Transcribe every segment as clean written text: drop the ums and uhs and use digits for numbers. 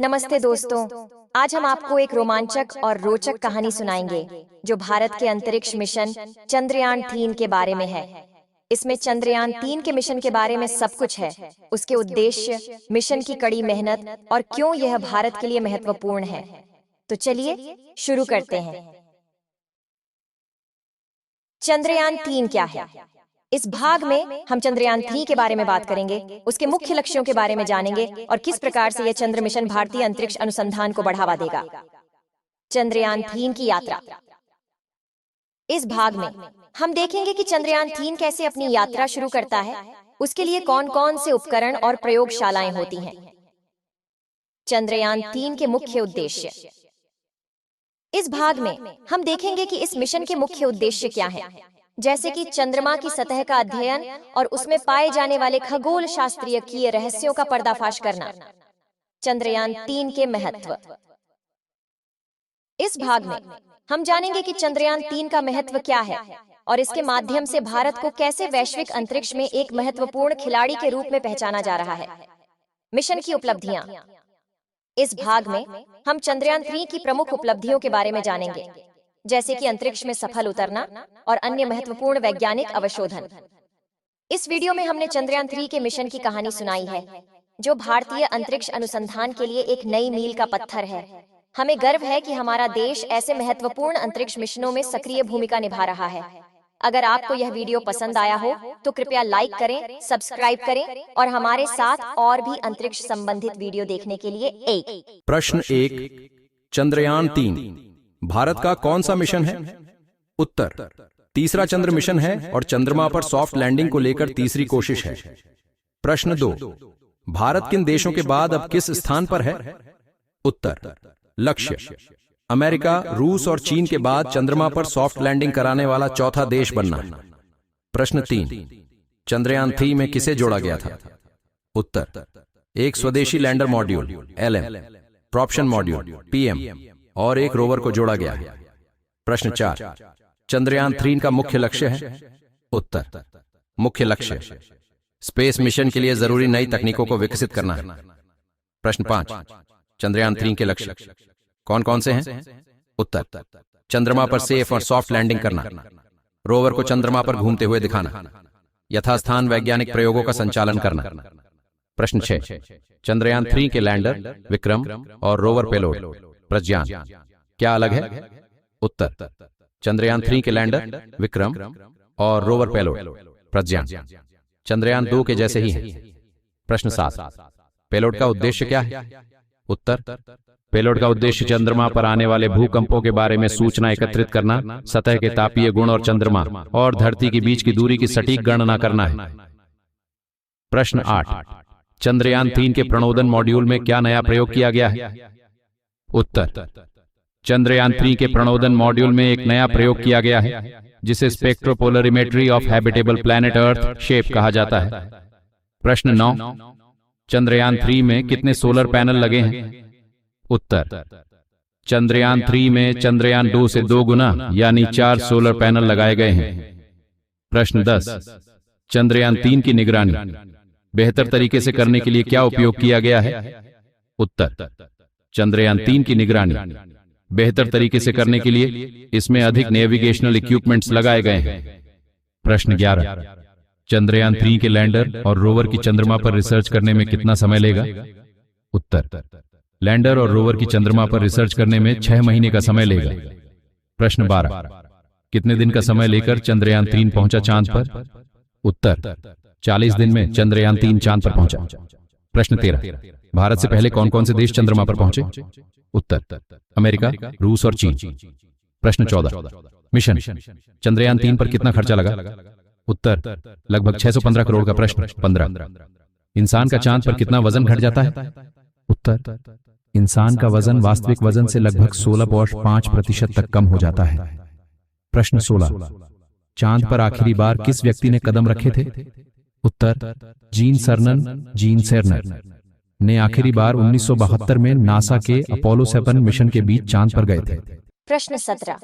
नमस्ते दोस्तों। आज हम आपको एक रोमांचक और रोचक कहानी सुनाएंगे जो भारत के अंतरिक्ष मिशन चंद्रयान-3 के बारे में है। इसमें चंद्रयान-3 के मिशन के बारे में सब कुछ है, उसके उद्देश्य, मिशन की कड़ी मेहनत और क्यों यह भारत के लिए महत्वपूर्ण है। तो चलिए शुरू करते हैं। चंद्रयान-3 क्या है? इस भाग में हम चंद्रयान-3 के बारे में बात करेंगे, उसके मुख्य लक्ष्यों के बारे में जानेंगे और किस प्रकार से यह चंद्र मिशन भारतीय अंतरिक्ष अनुसंधान को बढ़ावा देगा। चंद्रयान-3 की यात्रा। इस भाग में हम देखेंगे कि चंद्रयान-3 कैसे अपनी यात्रा शुरू करता है, उसके लिए कौन-कौन से उपकरण और प्रयोगशालाएं होती हैं। चंद्रयान-3 के मुख्य उद्देश्य। इस भाग में हम देखेंगे कि इस मिशन के मुख्य उद्देश्य क्या हैं, जैसे कि चंद्रमा की सतह का अध्ययन और उसमें पाए जाने वाले खगोल शास्त्रीय रहस्यों का पर्दाफाश करना। चंद्रयान-3 के महत्व। इस भाग में हम जानेंगे कि चंद्रयान-3 का महत्व क्या है और इसके माध्यम से भारत को कैसे वैश्विक अंतरिक्ष में एक महत्वपूर्ण खिलाड़ी के रूप में पहचाना जा रहा है। मिशन की उपलब्धियां। इस भाग में हम चंद्रयान-3 की प्रमुख उपलब्धियों के बारे में जानेंगे, जैसे कि अंतरिक्ष में सफल उतरना और अन्य महत्वपूर्ण वैज्ञानिक अवशोधन। इस वीडियो में हमने चंद्रयान-3 के मिशन की कहानी सुनाई है, जो भारतीय अंतरिक्ष अनुसंधान के लिए एक नई मील का पत्थर है। हमें गर्व है कि हमारा देश ऐसे महत्वपूर्ण अंतरिक्ष मिशनों में सक्रिय भूमिका निभा रहा है। अगर आपको यह वीडियो पसंद आया हो तो कृपया लाइक करें, सब्सक्राइब करें और हमारे साथ और भी अंतरिक्ष संबंधित वीडियो देखने के लिए एक। प्रश्न 1, चंद्रयान-3 भारत का कौन सा मिशन है? उत्तर, तीसरा चंद्र मिशन है और चंद्रमा पर सॉफ्ट लैंडिंग को लेकर तीसरी कोशिश है। प्रश्न 2, भारत किन देशों के बाद अब किस स्थान पर है? उत्तर, लक्ष्य, अमेरिका, रूस और चीन के बाद चंद्रमा पर सॉफ्ट लैंडिंग कराने वाला चौथा देश बनना। प्रश्न 3, चंद्रयान-3 में किसे जोड़ा गया था? उत्तर, एक स्वदेशी lander module LM, propulsion module PM और एक रोवर को जोड़ा गया। प्रश्न 4, चंद्रयान-3 का मुख्य लक्ष्य है? उत्तर, मुख्य लक्ष्य स्पेस मिशन के लिए जरूरी नई तकनीकों को विकसित करना है। प्रश्न 5, चंद्रयान-3 के लक्ष्य कौन कौन से हैं? उत्तर, चंद्रमा पर सेफ और सॉफ्ट लैंडिंग करना, रोवर को चंद्रमा पर घूमते हुए दिखाना, यथास्थान वैज्ञानिक प्रयोगों का संचालन करना। प्रश्न 6, चंद्रयान-3 के लैंडर विक्रम और रोवर पेलोड प्रज्ञान क्या अलग है? उत्तर, चंद्रयान-3 के लैंडर विक्रम और रोवर पेलोड प्रज्ञान चंद्रयान-2 के जैसे ही हैं। प्रश्न 7, पेलोड का उद्देश्य क्या है? उत्तर, पेलोड का उद्देश्य चंद्रमा पर आने वाले भूकंपों के बारे में सूचना एकत्रित करना, सतह के तापीय गुण और चंद्रमा और धरती के बीच की दूरी की सटीक गणना करना है। प्रश्न 8, चंद्रयान-3 के प्रणोदन मॉड्यूल में क्या नया प्रयोग किया गया है? उत्तर, चंद्रयान-3 के प्रणोदन मॉड्यूल में एक नया प्रयोग किया गया है, जिसे spectropolarimetry of habitable planet Earth shape कहा जाता है। प्रश्न 9, चंद्रयान-3 में कितने सोलर पैनल लगे हैं? उत्तर, चंद्रयान-3 में चंद्रयान-2 से 2 गुना यानी 4 सोलर पैनल लगाए गए हैं। प्रश्न 10, चंद्रयान-3 की निगरानी बेहतर तरीके से करने के लिए क्या उपयोग किया गया है? उत्तर, चंद्रयान-3 की निगरानी बेहतर तरीके से करने के लिए इसमें अधिक नेविगेशनल इक्विपमेंट्स लगाए गए हैं। प्रश्न 11, चंद्रयान-3 के लैंडर और रोवर की चंद्रमा पर रिसर्च करने में कितना समय लेगा? उत्तर, लैंडर और रोवर की चंद्रमा पर रिसर्च करने में 6 महीने का समय लेगा। प्रश्न 12, कितने दिन का समय लेकर चंद्रयान-3 पहुंचा चांद पर? उत्तर, 40 दिन में चंद्रयान-3 चांद पर पहुंचा। प्रश्न 13, भारत से पहले कौन कौन से देश चंद्रमा पर पहुंचे? उत्तर, अमेरिका, रूस और चीन। प्रश्न 14, मिशन चंद्रयान-3 पर कितना खर्चा लगा? उत्तर, लगभग 615 करोड़ का। प्रश्न 15, इंसान का चांद पर कितना वजन घट जाता है? उत्तर, इंसान का वजन वास्तविक वजन से लगभग 16.5% तक कम हो जाता है। प्रश्न 16, चांद पर आखिरी बार किस व्यक्ति ने कदम रखे थे? उत्तर, जीन सेरनर ने आखिरी बार 1972 में नासा के अपोलो 7 मिशन के बीच चांद पर गए थे। प्रश्न 17,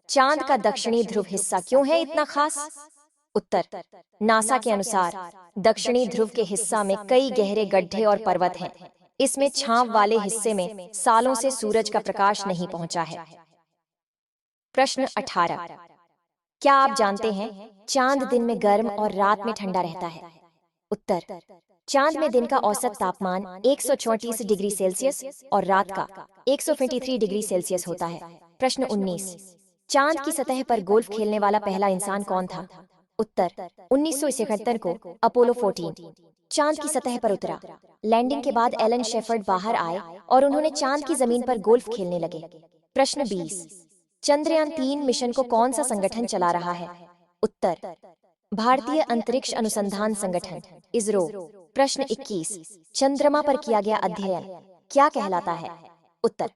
चांद का दक्षिणी ध्रुव हिस्सा क्यों है इतना खास? उत्तर, नासा के अनुसार दक्षिणी ध्रुव के हिस्सा में कई गहरे गड्ढे और पर्वत हैं, इसमें छांव वाले हिस्से में सालों से सूरज का प्रकाश नहीं पहुंचा है। प्रश्न 18। क्या आप जानते हैं चांद दिन में गर्म और रात में ठंडा रहता है? उत्तर। चांद में दिन का औसत तापमान 134 डिग्री सेल्सियस और रात का 153 डिग्री सेल्सियस होता है। प्रश्न 19। चांद की सतह पर गोल्फ खेलने वाला पहला इंसान कौन था? उत्तर। 1971 को अपोलो 14 चांद की सतह पर उतरा। लैंडिंग के बाद एलन शेफर्ड बाहर आए और उन्होंने चांद की जमीन पर गोल्फ खेलने लगे। प्रश्न 20। चंद्रयान 3 मिशन को कौन सा संगठन चला रहा है? उत्तर। भारतीय अंतरिक्ष अनुसंधान संगठन इसरो। प्रश्न 21। चंद्रमा पर किया गया अध्ययन क्या कहलाता है? उत्तर।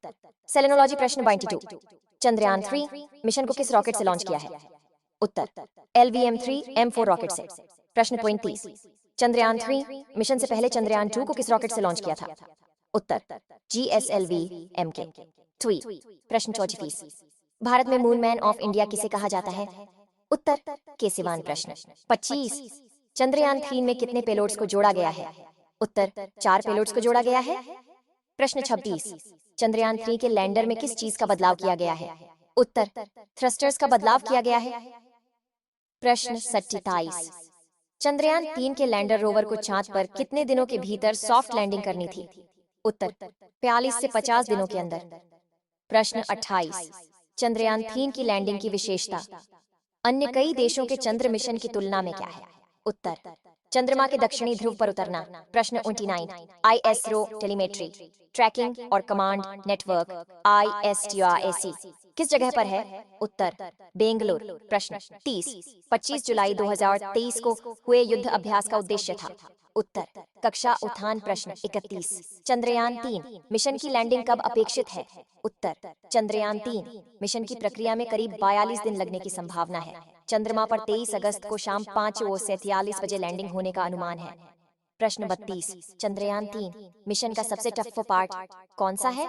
सेलेनोलॉजी। प्रश्न 22। चंद्रयान 3 मिशन को किस रॉकेट से लॉन्च किया है? उत्तर। LVM-3 M4 रॉकेट से। प्रश्न 35। चंद्रयान 3 मिशन से पहले चंद्रयान 2 को किस रॉकेट से लॉन्च किया था? उत्तर। GSLV-MK-3। प्रश्न 34। भारत में मून मैन ऑफ इंडिया किसे कहा जाता है? उत्तर। केसिवान। प्रश्न 25। चंद्रयान 3 में कितने पेलोड्स को जोड़ा गया है? उत्तर। 4 पेलोड्स को जोड़ा गया है। प्रश्न 26। चंद्रयान 3 के लैंडर में किस चीज का बदलाव किया गया है? उत्तर। थ्रस्टर्स का बदलाव किया गया है। प्रश्न 27। चंद्रयान 3 के लैंडर रोवर को चांद पर कितने दिनों के भीतर सॉफ्ट लैंडिंग करनी थी? उत्तर। 42 से 50 दिनों के अंदर। प्रश्न 28। चंद्रयान 3 की लैंडिंग की विशेषता अन्य कई देशों के चंद्र मिशन की तुलना में क्या है? उत्तर। चंद्रमा के दक्षिणी ध्रुव पर उतरना। प्रश्न 29। ISRO टेलीमेट्री ट्रैकिंग और कमांड नेटवर्क ISTRAC किस जगह पर है? उत्तर। बेंगलुरु। प्रश्न 30। 25 जुलाई 2023 को हुए युद्ध अभ्यास का उद्देश्य था? उत्तर। कक्षा उत्थान। प्रश्न 31। चंद्रयान 3 मिशन की लैंडिंग कब अपेक्षित है? उत्तर। चंद्रयान 3 मिशन की प्रक्रिया में करीब 42 दिन लगने की संभावना है। चंद्रमा पर 23 अगस्त को शाम 5:43 बजे लैंडिंग होने का अनुमान है। प्रश्न 32। चंद्रयान 3 मिशन का सबसे टफ पार्ट कौन सा है?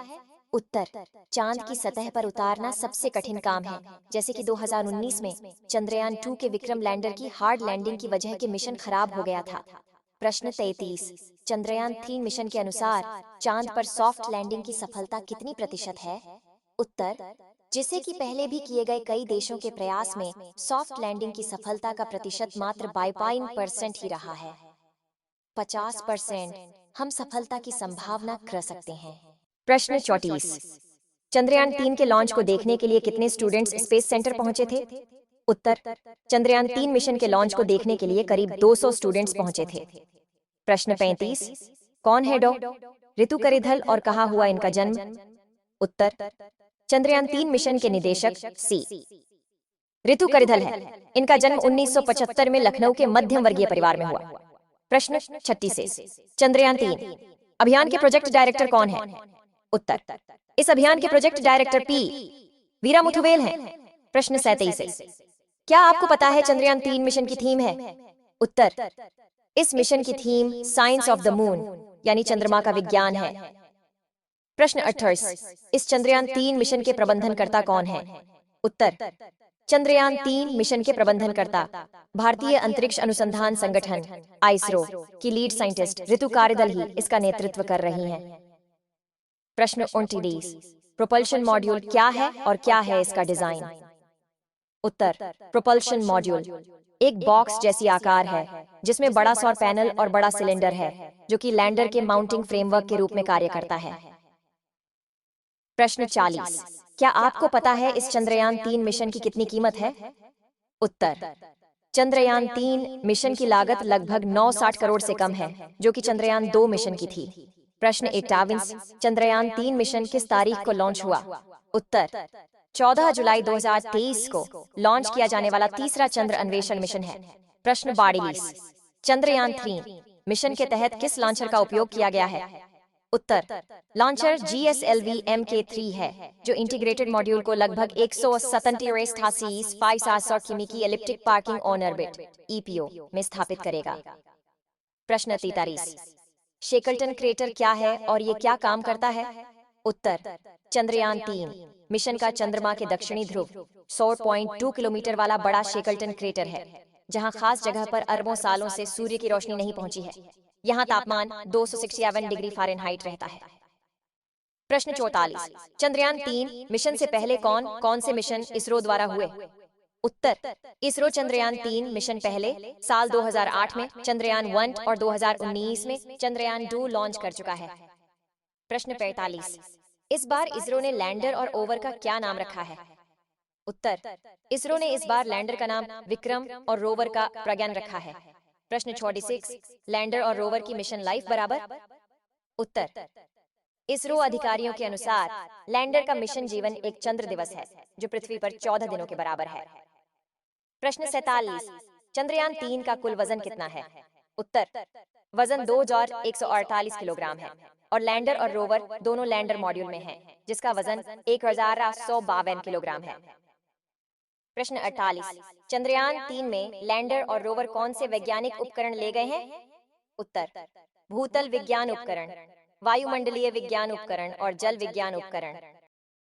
उत्तर। चांद की सतह पर उतारना सबसे कठिन काम है, जैसे कि 2019 में चंद्रयान 2 के विक्रम लैंडर की हार्ड लैंडिंग की वजह के मिशन खराब हो गया था। प्रश्न 33। चंद्रयान 3 मिशन के अनुसार चांद पर सॉफ्ट लैंडिंग की सफलता कितनी प्रतिशत है? उत्तर। जिसे कि पहले भी किए गए कई देशों के प्रयास में सॉफ्ट लैंडिंग की सफलता का प्रतिशत मात्र 52% ही रहा है। 50% हम सफलता की संभावना कर सकते हैं। प्रश्न 34। चंद्रयान 3 के लॉन्च को देखने के लिए कितने स्टूडेंट्स स्पेस सेंटर पहुंचे थे? उत्तर। चंद्रयान 3 मिशन के लॉन्च को देखने के लिए करीब 200 स्टूडेंट्स पहुंचे थे। प्रश्न 35। कौन है डॉ. ऋतु करिधल और कहाँ हुआ इनका जन्म? उत्तर। चंद्रयान 3 मिशन के निदेशक सी. ऋतु करिधल है। इनका जन्म 1975 में लखनऊ के मध्यम वर्गीय परिवार में हुआ। प्रश्न 36। चंद्रयान 3 अभियान के प्रोजेक्ट डायरेक्टर कौन है? उत्तर। इस अभियान के प्रोजेक्ट डायरेक्टर पी. वीरामुथुवेल हैं। प्रश्न 37। क्या आपको पता है चंद्रयान 3 मिशन की थीम है? उत्तर। इस मिशन की theme science of the moon यानी चंद्रमा का विज्ञान है। प्रश्न 28। इस चंद्रयान 3 मिशन के प्रबंधनकर्ता कौन है? उत्तर। चंद्रयान 3 मिशन के प्रबंधनकर्ता भारतीय अंतरिक्ष अनुसंधान संगठन ISRO की लीड साइंटिस्ट ऋतु कारिदल ही इसका नेतृत्व कर रही हैं। प्रश्न 29। प्रोपल्शन मॉड्यूल क्या है और क्या है इसका डिजाइन? उत्तर। प्रोपल्शन मॉड्यूल एक बॉक्स जैसी आकार है जिसमें बड़ा सौर पैनल और बड़ा सिलेंडर है जो कि लैंडर के माउंटिंग फ्रेमवर्क के रूप में कार्य करता है। प्रश्न 40। क्या आपको पता है इस चंद्रयान 3 मिशन की कितनी कीमत है? उत्तर। चंद्रयान 3 मिशन की लागत लगभग 960 करोड़ से कम है जो कि चंद्रयान 2 मिशन की थी। प्रश्न 51। चंद्रयान 3 मिशन किस तारीख को लॉन्च हुआ? उत्तर। 14 जुलाई 2023 को लॉन्च किया जाने वाला तीसरा चंद्र अन्वेषण मिशन है। प्रश्न 42। चंद्रयान 3 मिशन के तहत किस लॉन्चर का उपयोग किया गया है? उत्तर। लॉन्चर GSLV-MK-3 है जो इंटीग्रेटेड मॉड्यूल को लगभग 187 किमी की elliptic parking on orbit EPO में स्थापित करेगा। प्रश्न 43। शेकल्टन क्रेटर क्या है और ये क्या काम करता है? उत्तर। चंद्रयान 3 मिशन का चंद्रमा के दक्षिणी ध्रुव 100.2 किलोमीटर वाला बड़ा शेकल्टन क्रेटर है जहां खास जगह पर अरबों सालों से सूर्य की रोशनी नहीं पहुंची है। यहाँ तापमान 267 डिग्री फ़ारेनहाइट रहता है। प्रश्न 44, चंद्रयान 3 मिशन से पहले कौन कौन से मिशन इसरो द्वारा हुए? उत्तर, इसरो चंद्रयान 3 मिशन पहले साल 2008 में चंद्रयान 1 और 2019 में चंद्रयान 2 लॉन्च कर चुका है। प्रश्न 45, इस बार इसरो ने लैंडर और ओवर का क्या नाम रखा है? उत्तर, इसरो ने इस बार लैंडर का नाम विक्रम और रोवर का प्रज्ञान रखा है। प्रश्न 46, लैंडर और रोवर की मिशन लाइफ बराबर? उत्तर, इसरो अधिकारियों के अनुसार लैंडर का मिशन जीवन एक चंद्र दिवस है जो पृथ्वी पर 14 दिनों के बराबर है। प्रश्न 47, चंद्रयान 3 का कुल वजन कितना है? उत्तर, वजन 2148 किलोग्राम है और लैंडर और रोवर दोनों लैंडर मॉड्यूल में हैं, जिसका वजन 1152 किलोग्राम है। प्रश्न 48, चंद्रयान 3 में लैंडर और रोवर कौन से वैज्ञानिक उपकरण ले गए हैं? उत्तर, भूतल विज्ञान उपकरण, वायुमंडलीय विज्ञान उपकरण और जल विज्ञान उपकरण।